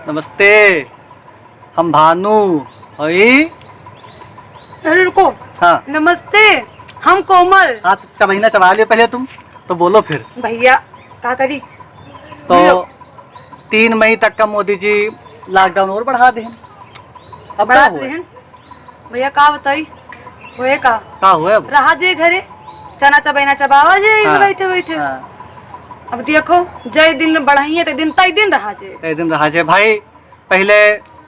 नमस्ते। हम भानु हई। अरे रुको। हाँ नमस्ते, हम कोमल। हाँ, महीना चबा लियो पहले तुम तो बोलो फिर। भैया क्या करी? तो 3 मई तक का मोदी जी लॉकडाउन और बढ़ा दे। अब बड़ा क्या हुआ? रहन भैया का बताई होए का क्या हुआ अब? रहा जे घरे चना चबैना चबावा जे हाँ, बैठे बैठे। हाँ, अब देखो जय दिन बढ़ाइए तो दिन तय दिन रहा जे। ए दिन रहा जे भाई। पहले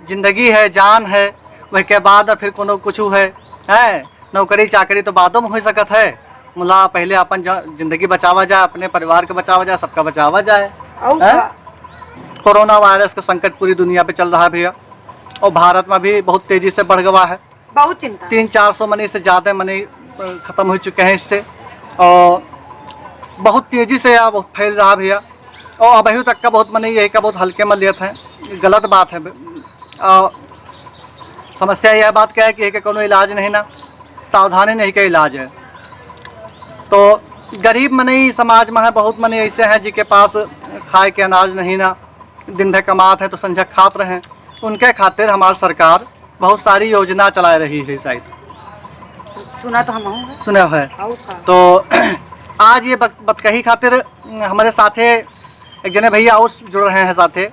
जिंदगी है, जान है, वह के बाद फिर कोनो कुछ है नौकरी चाकरी तो बादों में हो सकत है। मुला पहले अपन जिंदगी बचावा जाए, अपने परिवार के बचावा जाए, सबका बचावा जाए। औ हैं? का कोरोना वायरस का संकट पूरी दुनिया पे चल रहा है भैया, और भारत में भी बहुत तेजी से बढ़ गया है। बहुत चिंता। 300-400 मनी से ज़्यादा मनी ख़त्म हो चुके हैं इससे, और बहुत तेज़ी से अब फैल रहा भैया। और अभी तक का बहुत मनी यही का बहुत हल्के में लेते हैं, गलत बात है। और समस्या यह बात क्या है कि कोनो इलाज नहीं ना, सावधानी नहीं का इलाज है। तो गरीब मनी समाज में है, बहुत मनी ऐसे हैं जिनके पास खाए के अनाज नहीं ना, दिन भर कमात है तो संझा खात रहे। उनके खातिर हमारी सरकार बहुत सारी योजना चला रही है। शायद सुना तो हम हूँ। सुना है। औ का तो आज ये बतकही खातिर हमारे साथे एक जने भैया और जुड़ रहे हैं साथे,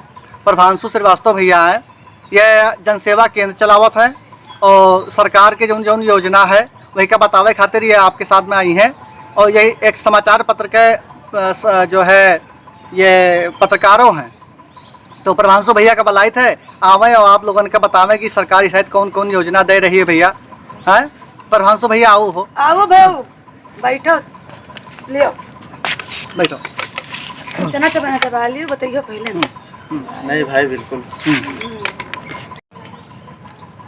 प्रभांशु श्रीवास्तव भैया हैं। यह जनसेवा केंद्र चलावत है, और सरकार के जो योजना है वही का बतावे खातिर ये आपके साथ में आई हैं। और यही एक समाचार पत्र के जो है ये पत्रकारों हैं। तो प्रभांशु भैया का बलाइत है आवे और आप लोगों का बतावे कि सरकारी शायद कौन कौन योजना दे रही है भैया। हैं प्रभांशु भैया आओ हो। आओ भाऊ बैठो ले बैठो। चना चबैना चबा लियो बताइयो पहले। नहीं भाई बिल्कुल।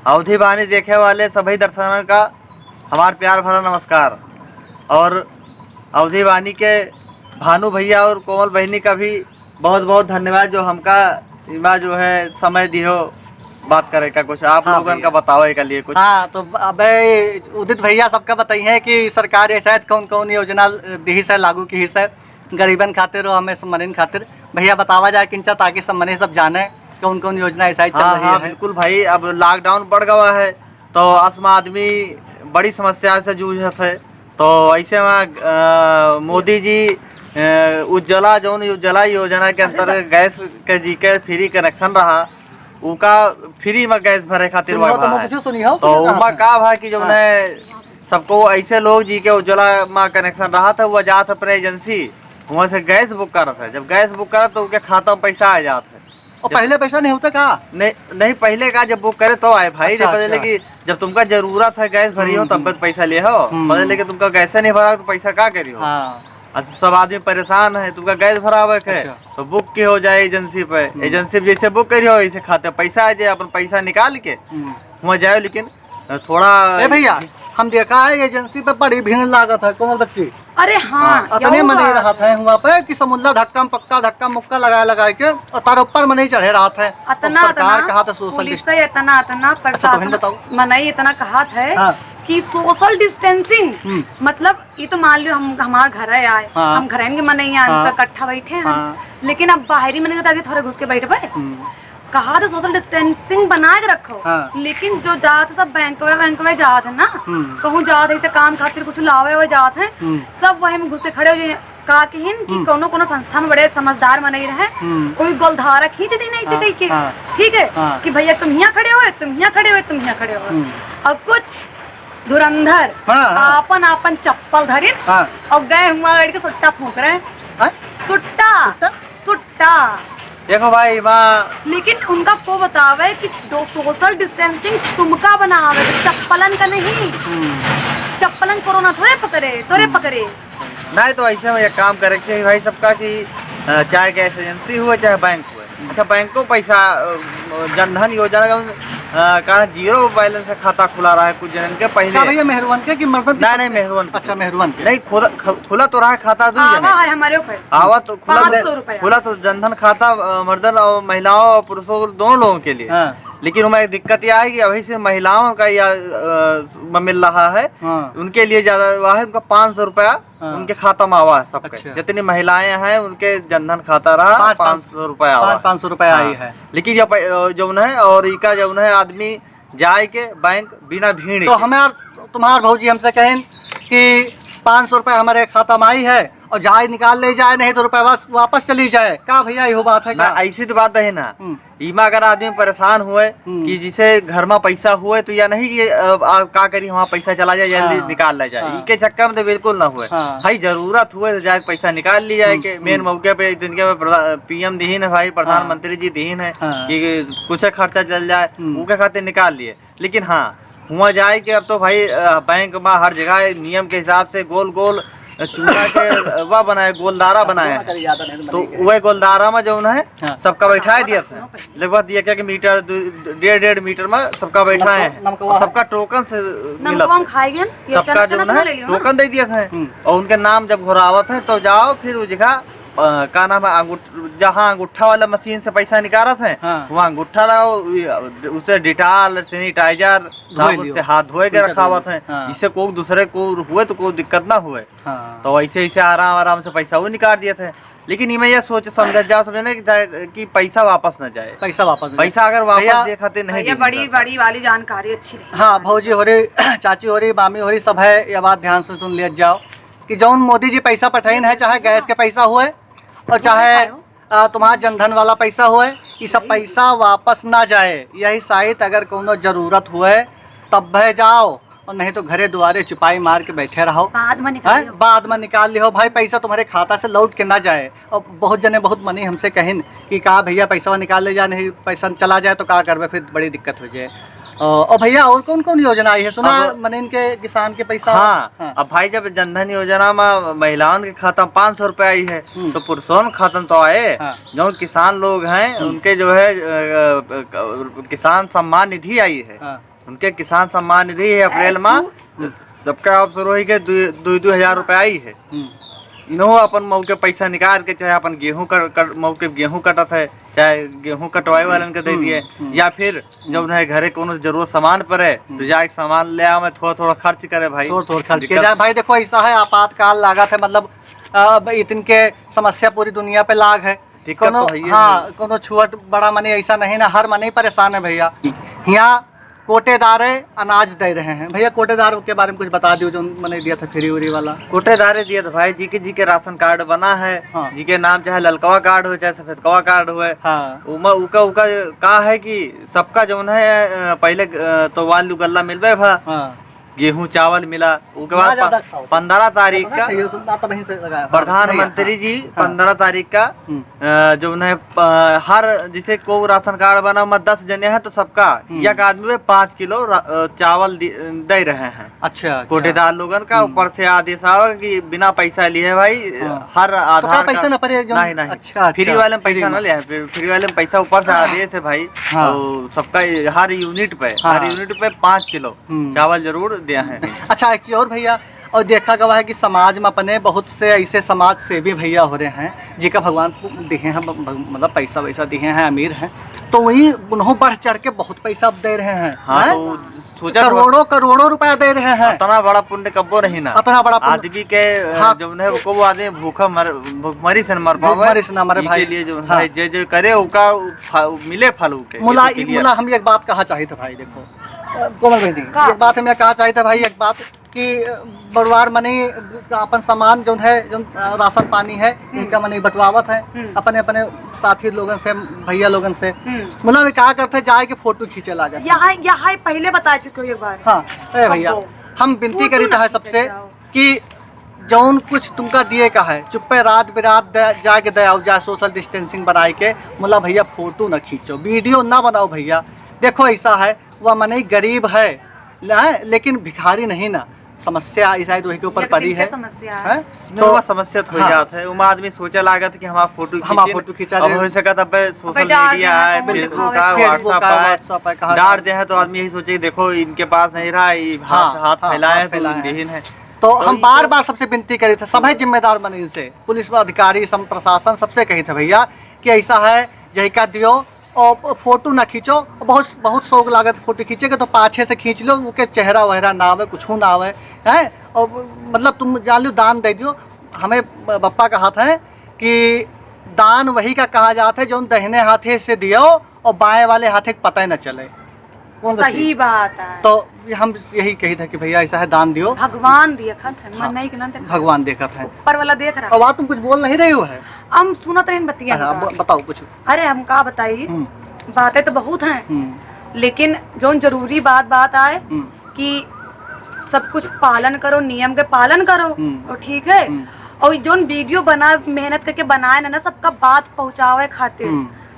अवधि वाणी देखे वाले सभी दर्शकों का हमार प्यार भरा नमस्कार। और अवधि वाणी के भानु भैया और कोमल बहनी का भी बहुत बहुत धन्यवाद, जो हमका इमा जो है समय दियो बात करे का कुछ आप हाँ लोगों भैया। का बताओ के लिए कुछ। हाँ तो अबे उदित भैया सबका बताइए कि सरकार ये शायद कौन कौन योजना दी है लागू की है गरीबन खातिर और हमें सम्मानित खातिर। भैया बतावा जाए किंचा ताकि सम्मानित सब जाने कौन कौन योजना ऐसा ही चल हाँ रही हाँ है। बिल्कुल भाई। अब लॉकडाउन बढ़ गया है तो असमा आदमी बड़ी समस्या से जूझत है। तो ऐसे में मोदी जी उज्ज्वला उज्ज्वला योजना के अंतर्गत गैस के जी के फ्री कनेक्शन रहा, उनका फ्री में गैस भरे खातिर सुनियो तो है। मुझे सुनियो तो उमा का भा कि जो सबको ऐसे लोग जी के उज्ज्वला में कनेक्शन रहा था, वो जात अपने एजेंसी वहाँ से गैस बुक करता है। जब गैस बुक करा तो उनके खाता में पैसा आ जाता है। और पहले पैसा नहीं होता का? नहीं पहले का जब बुक करे तो आए भाई। अच्छा, जब बदले अच्छा। कि जब तुमका जरूरत है गैस भरी हो तब पैसा ले हो, बदले कि तुमका गैस नहीं भरा तो पैसा का करी हो। हाँ। सब आदमी परेशान है, तुमका गैस भरावे के अच्छा। तो बुक की हो जाए एजेंसी पे। एजेंसी जैसे बुक करी हो ऐसे खाते पैसा आ जाए, अपन पैसा निकाल के वहाँ जाए। लेकिन थोड़ा भैया हम देखा है एजेंसी पे बड़ी भीड़ लागत है कोमल बच्ची। अरे हाँ अतने मन ही रहा था वहाँ पे कि समुद्र धक्का मुक्का लगा के और तार ऊपर मन ही चढ़े रहा था। अतना सरकार कहा था सोशल पुलिस से इतना अच्छा, तो प्रशासन बताओ। मनाई इतना कहा है हाँ। कि सोशल डिस्टेंसिंग मतलब ये तो मान लो हम हमारे घर आए हाँ। हम घर में मनाई तो इकट्ठा बैठे हैं हाँ। लेकिन अब बाहरी मनाई ताकि थोड़े घुस के बैठ पाए। कहा तो सोशल डिस्टेंसिंग बना के रखो। हाँ। लेकिन जो जात सब बैंक में जात है ना, कहूँ जात ऐसे काम खातिर कुछ लावे हुए जात है, सब वही में घुसे खड़े हो जाए। कहा कि कोनो कोनो संस्था में बड़े समझदार मनाई रहे, कोई गोलधारा खींच दी नहीं से कही के। ठीक है कि भैया तुम यहाँ खड़े हुए, तुम यहाँ खड़े हुए, तुम यहाँ खड़े हुए। और कुछ धुरंधर आपन आपन चप्पल धरित और गए हुआ गाड़ी के सुट्टा फूंक रहे हैं। सुट्टा देखो भाई माँ। लेकिन उनका को बतावे कि सोशल डिस्टेंसिंग तुमका बनावे, चप्पलन का नहीं। चप्पलन कोरोना थोड़े पकड़े। नहीं तो ऐसे में एक काम करे चाहिए भाई सबका कि चाहे गैस एजेंसी हुए चाहे बैंक हुए। अच्छा बैंक को पैसा जनधन योजना का 0 बैलेंस से खाता खुला रहा है कुछ जन के पहले। भैया मेहरवन के कि मर्दन? नहीं मेहरवन। अच्छा मेहरवन के। नहीं खुला तो रहा है खाता दो आवा है हमारे ऊपर आवा तो 500 रुपया खुला तो जनधन खाता मर्दन और महिलाओं और पुरुषों दोनों लोगों के लिए। लेकिन उनमें एक दिक्कत यह है कि अभी से महिलाओं का मिल रहा है। उनके लिए ज्यादा हुआ है, उनका 500 रुपया हाँ। उनके खाता में आवा है सबके। अच्छा। जितनी महिलाएं हैं उनके जनधन खाता रहा 500 रुपया आवा है। 500 रुपए आई है। लेकिन ये जौन है और इका जौन है आदमी जाए के बैंक बिना भीड़ तो के। हमार तुम्हार भौजी हमसे कहें कि 500 रुपए हमारे खाता में आई है और जाए निकाल ले जाए, नहीं तो रुपए वापस चली जाए। का भैया यही बात है ना क्या? ऐसी तो बात है ना। इमा अगर आदमी परेशान हुए कि जिसे घर में पैसा हुए तो या नहीं कि का करी वहाँ पैसा चला जाए जल्दी हाँ। निकाल ले जाए, हाँ। इनके चक्कर में तो बिल्कुल ना हुए। हाँ। भाई जरूरत हुए तो जाके पैसा निकाल ली जाए के मेन मौके पे जिनके पीएम दीन है भाई, प्रधानमंत्री जी दीन है हाँ। कि कुछ खर्चा चल जाए उनके खाते निकाल लिए। लेकिन हाँ हुआ जाए कि अब तो भाई बैंक में हर जगह नियम के हिसाब से गोल गोल चूड़ा के वह बनाए, गोलदारा बनाए हैं। तो वह गोलदारा में जो है हाँ। सबका बैठाए दिया था लगभग 1 मीटर 1.5 मीटर में सबका बैठाए हैं और सबका टोकन से मिला नमक था। खाएंगे सबका जो है टोकन दे दिया था और उनके नाम जब घुरावत है तो जाओ फिर उस जगह का नाम है जहाँ अंगूठा वाला मशीन से पैसा निकाला था हाँ। वहाँ अंगूठा लगाओ, उसे डिटाल सैनिटाइजर साबुन से हाथ धोए के रखा हुआ था हाँ। जिससे कोई दूसरे को हुए तो कोई दिक्कत ना हुए। हाँ। तो ऐसे ऐसे आराम आराम से पैसा वो निकाल दिए थे। लेकिन इमें यह सोच समझ जाओ समझने कि पैसा वापस न जाए। पैसा वापस पैसा अगर भैया, वापस दिए खाते नहीं ये दिए बड़ी बड़ी वाली जानकारी अच्छी रही। हाँ भौजी हो रही, चाची हो रही, मामी हो रही, सब है। ये बात ध्यान से सुन लिया जाओ कि जौन मोदी जी पैसा पठाइन है, चाहे गैस के पैसा हुए और चाहे तुम्हारा जनधन वाला पैसा हुए, ये सब पैसा वापस ना जाए। यही शायद अगर कोनो जरूरत हुए तब भे जाओ और नहीं तो घरे दुआरे चुपाई मार के बैठे रहो। बाद में निकालियो। बाद में निकाल लियो भाई, पैसा तुम्हारे खाता से लौट के ना जाए। और बहुत जने बहुत मनी हमसे कहिन कि कहा भैया पैसा निकाल ले जा, नहीं पैसा चला जाए तो क्या करवे, फिर बड़ी दिक्कत हो जाए। और भैया और कौन कौन योजना आई है? सुना मने इनके किसान के पैसा। हाँ। अब भाई जब जनधन योजना में महिलाओं के खाता में 500 रुपए आई है तो पुरुषों में खाता तो आए। हाँ। जो किसान लोग हैं उनके जो है किसान सम्मान निधि आई है। हाँ। उनके किसान सम्मान निधि है अप्रैल में सबका शुरू ही के 2 हजार रुपए आई है। इन्हों अपन मौके पैसा निकाल के चाहे अपन गेहूं मौके गेहूं कटत है, चाहे गेहूं कटवाए वालन के दे दिए, या फिर जब है घरे कोनो जरूरत सामान पड़े तो जाके सामान ले आवे, थोड़ा थोड़ा खर्च करे भाई, थोड़ा थोड़ा खर्च किया जाए। भाई देखो ऐसा है, आपातकाल लागत है, मतलब इनके समस्या पूरी दुनिया पे लाग है। कोनो तो है। हाँ कोनो छुअट बड़ा मनी ऐसा नहीं ना, हर मनी परेशान है भैया। यहाँ कोटेदार अनाज दे रहे हैं। भैया कोटेदार के बारे में कुछ बता दियो, जो मैंने दिया था फ्री उरी वाला। कोटेदारे दिया था भाई जी के राशन कार्ड बना है। हाँ। जी के नाम चाहे ललकवा कार्ड हो चाहे सफेदकवा कार्ड हो। हाँ। उका का है कि सबका जो है पहले तो वालू गल्ला मिलबे भा, हाँ। गेहूं चावल मिला। उसके बाद 15 तारीख का प्रधानमंत्री जी 15 तारीख का जो है हर जिसे को राशन कार्ड बना में 10 जने हैं तो सबका एक आदमी में 5 किलो चावल दे रहे हैं। अच्छा। कोटेदार लोगन का ऊपर से आदेश आओ कि बिना पैसा लिए भाई हर आधार पैसा ना पड़े नहीं नहीं। अच्छा, फ्री वाले में पैसा ना ले, फ्री वाले में पैसा ऊपर से आदेश है भाई। तो सबका हर यूनिट पे 5 किलो चावल जरूर दिया है। अच्छा एक चीज और भैया, और देखा गया है कि समाज में अपने बहुत से ऐसे समाज सेवी भैया हो रहे हैं जिनका भगवान को दिए हैं, मतलब पैसा वैसा दिए हैं, अमीर हैं, तो वही उन्होंने बढ़ चढ़ के बहुत पैसा दे रहे हैं। हाँ, तो सोचा करोड़ों रुपया दे रहे हैं। इतना बड़ा पुण्य कब्बो नहीं ना, इतना बड़ा आदमी के जो है वो आदमी भूखा भूखमरी से मर पावे भाई लिए जो है जो करे उसका मिले फल के। मुला हम एक बात कहा चाहिए था भाई, देखो कोमल भाई एक बात हमें कहा चाहिए था भाई, एक बात कि बड़वार मनी अपन सामान जो है जो राशन पानी है इनका मनी बंटवावत है अपने अपने साथी लोगों से, भैया लोगों से। मतलब क्या करते जाए कि फोटो खींचे ला जाए। यहाँ पहले बता चुके हो एक बार। हाँ भैया हम विनती करी था सबसे कि जौन कुछ तुमका दिए का है चुप्पे रात बिरात जाके दे आओ, जाए सोशल डिस्टेंसिंग बनाए के। मुला भैया फोटो न खींचो, वीडियो ना बनाओ भैया। देखो ऐसा है वह मनी गरीब है लेकिन भिखारी नहीं ना, समस्या शायद वही के ऊपर पड़ी है। तो समस्या हो जाता है उमा आदमी सोचे लागत कि हम फोटो खींचा अब हो सका तब सोशल मीडिया है, फेसबुक है, व्हाट्सएप है, डाल दे है तो आदमी यही सोचे देखो इनके पास नहीं रहा, हाथ फैलाए है। तो हम बार बार सबसे विनती करे थे, सभी जिम्मेदार बने इनसे, पुलिस अधिकारी प्रशासन सबसे कही थे भैया कि ऐसा है जही का दियो और फोटो ना खींचो, बहुत बहुत शौक लागत फोटो खींचे के तो पाछे से खींच लो, वो के चेहरा वहरा ना आवे, कुछ ना आवे है। और मतलब तुम जान लो दान दे दियो। हमें बप्पा कहा था कि दान वही का कहा जाता है जो दाहिने हाथे से दियो और बाएं वाले हाथे को पता ही न चले। सही बात है। तो हम यही कही था कि भैया ऐसा है दान दियो। भगवान देखत है, मन नहीं कि ना देखत। भगवान देखत है, ऊपर वाला देख रहा है। अब तुम कुछ बोल नहीं रही हो है? हम सुनत रहे बतिया। बताओ कुछ। अरे हम का बताइए, बातें तो बहुत हैं, लेकिन जो जरूरी बात आए कि सब कुछ पालन करो, नियम के पालन करो और ठीक है। और जो वीडियो बना मेहनत करके बनाए ना सबका बात पहुँचावे खातिर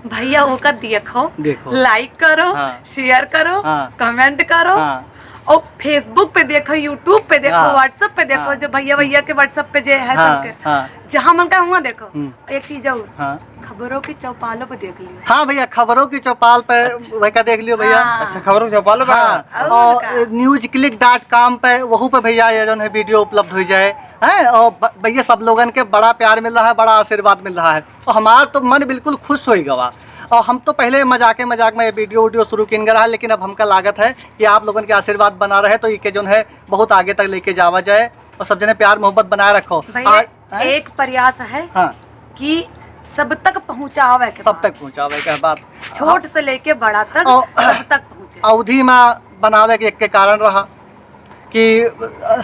भैया वो कर देखो, लाइक करो, शेयर करो, कमेंट करो। और फेसबुक पे देखो, यूट्यूब पे देखो, व्हाट्सएप पे देखो, जो भैया के व्हाट्सएप पे जो है सबके जहाँ मन का हुआ देखो। एक चीज और, खबरों की चौपालों पे देख लियो। हाँ भैया, खबरों की चौपाल पे वही का देख लियो भैया। अच्छा, खबरों की चौपाल पे। और newsclick.com पे वहू पे भैया ये जो है वीडियो उपलब्ध हो जाए है। और भैया सब लोगन के बड़ा प्यार मिल रहा है, बड़ा आशीर्वाद मिल रहा है। और हमारा तो मन बिल्कुल खुश हो गवा। और हम तो पहले मजाक में ये वीडियो शुरू किन रहा, लेकिन अब हमका लागत है कि आप लोगन के आशीर्वाद बना रहे तो ये जो है बहुत आगे तक लेके जावा जाए और सब जने प्यार मोहब्बत बनाए रखो। एक प्रयास है कि सब तक पहुँचावे के, सब तक पहुँचावे के बात, छोट से लेके बड़ा तक सब तक पहुँचे। अवधि में बनावे के एक कारण रहा कि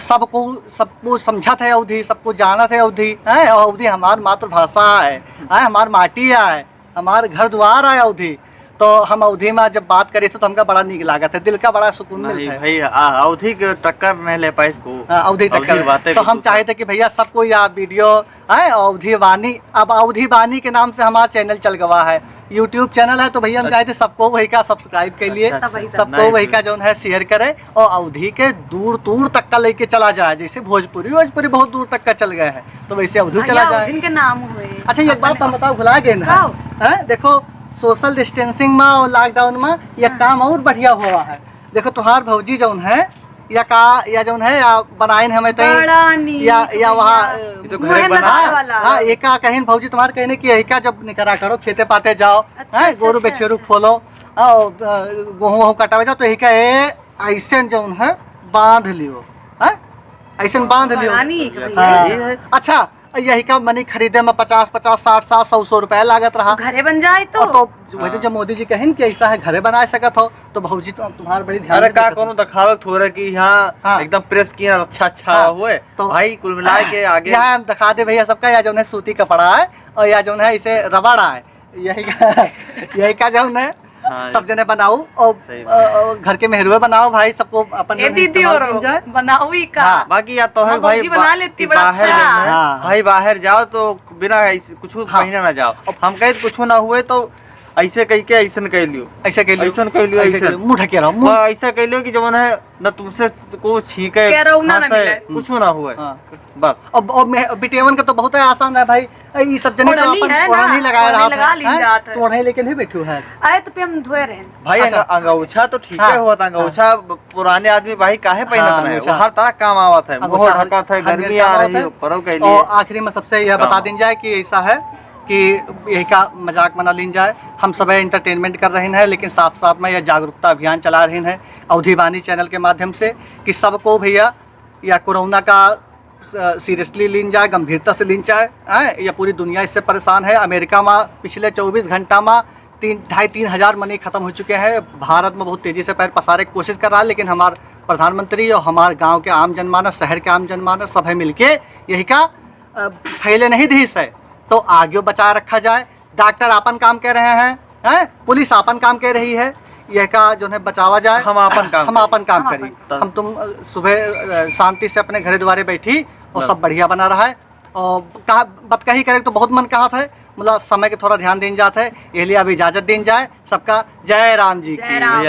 सबको समझत है अवधि, सबको जानत है अवधि है। और अवधि हमार मातृभाषा है, हमार माटी है, हमार घर द्वार है अवधि। तो हम अवधि में जब बात करी तो हमका बड़ा नीक लागत है, दिल का बड़ा सुकून मिलता है। भाई अवधि के टक्कर नहीं ले पाए इसको, अवधि टक्कर। तो हम चाहे थे कि भैया सबको यह वीडियो है अवधि वाणी, अब अवधि वाणी के नाम से हमारा चैनल चल गवा है, यूट्यूब चैनल है। तो भैया हम चाहे थे सबको वही का सब्सक्राइब के लिए, सबको वही का जो है शेयर करे और अवधि के दूर तक का लेके चला जाए। जैसे भोजपुरी बहुत दूर तक का चल गया है, तो वैसे अवधि चला जाए। इनके नाम हुए। अच्छा, एक बात हम बताओ, भुला गए ना, देखो सोशल डिस्टेंसिंग में और लॉकडाउन में यह काम और बढ़िया हुआ है। देखो तुम्हार भौजी जौन है या जौन है या बनाइन हमें या वहाँ एका कहीं भौजी तुम्हारे कहने की एका जब निकरा करो, खेते पाते जाओ, गोरू बेचेरू खोलो, गेहूँ कटावे जाओ, तो एका ऐसे जौन है बांध लियो, ऐसे बांध लियो। अच्छा, यही का मनी खरीदे में 50, 60, 100 रुपया लागत रहा। घरे बन जाए तो वही जब मोदी जी कहें कि ऐसा है घरे बना सकत हो, तो भौजी तो तुम्हारे बड़ी ध्यान। अरे का कोनो दिखावत हो रहा कि यहाँ एकदम प्रेस किया अच्छा हुए तो भाई कुल मिला के आगे यहाँ हम दिखा दे भैया सबका। या जो है सूती कपड़ा है और या जो है इसे रबड़ है, यही का जो है सब जने बनाओ और घर के मेहरुए बनाओ भाई, सबको अपन दीदी और बनाओ ही का। बाकी या तो है भाई बना लेती बाहर, भाई बाहर जाओ तो बिना कुछ महीना ना जाओ। हम कहे कुछ ना हुए तो ऐसे कह के ऐसा कह लियो, ऐसे कह लियो, मुंह ढके रहो, ऐसा कह लियो कि जो है न तुमसे को छींके कुछ ना हुए बस। और बिटियावन का तो बहुत आसान है भाई, ये सब जने तो अपन ओढ़नी लगाया रहा है, तो ओढ़नी लेके नहीं बैठू है। आए तो पे हम धोए रहे भाई। अंगूछा तो ठीक है हुआ था, अंगूछा पुराने आदमी भाई काहे पहनत रहे, हर तरह काम आवत है, ढका था, गर्मी आ रही है परो के लिए। और आखिरी में सबसे यह बता दी जाए कि ऐसा है कि यही का मजाक मना लीन जाए, हम सब एंटरटेनमेंट कर रहे हैं, लेकिन साथ साथ में यह जागरूकता अभियान चला रहे हैं अवधि वाणी चैनल के माध्यम से कि सबको भैया या कोरोना का सीरियसली लीन जाए, गंभीरता से लीन जाए। या पूरी दुनिया इससे परेशान है। अमेरिका में पिछले 24 घंटा में 2,500-3 हज़ार मनी खत्म हो चुके हैं। भारत में बहुत तेज़ी से पैर पसारे की कोशिश कर रहा है, लेकिन हमारे प्रधानमंत्री और हमारे गाँव के आम जनमानस, शहर के आम जनमानस सब है मिलके यही का फैले नहीं धीस है, तो आगे बचाए रखा जाए। डॉक्टर आपन काम कह रहे हैं, पुलिस आपन काम कह रही है, यह का जो है बचावा जाए। हम अपन काम करी, हम तुम सुबह शांति से अपने घरे द्वारे बैठी और सब बढ़िया बना रहा है। और कहा बात कही करे तो बहुत मन कहा था, मतलब समय के थोड़ा ध्यान देन जाता है, इसलिए अब इजाज़त देन जाए। सबका जय राम जी की। जय राम।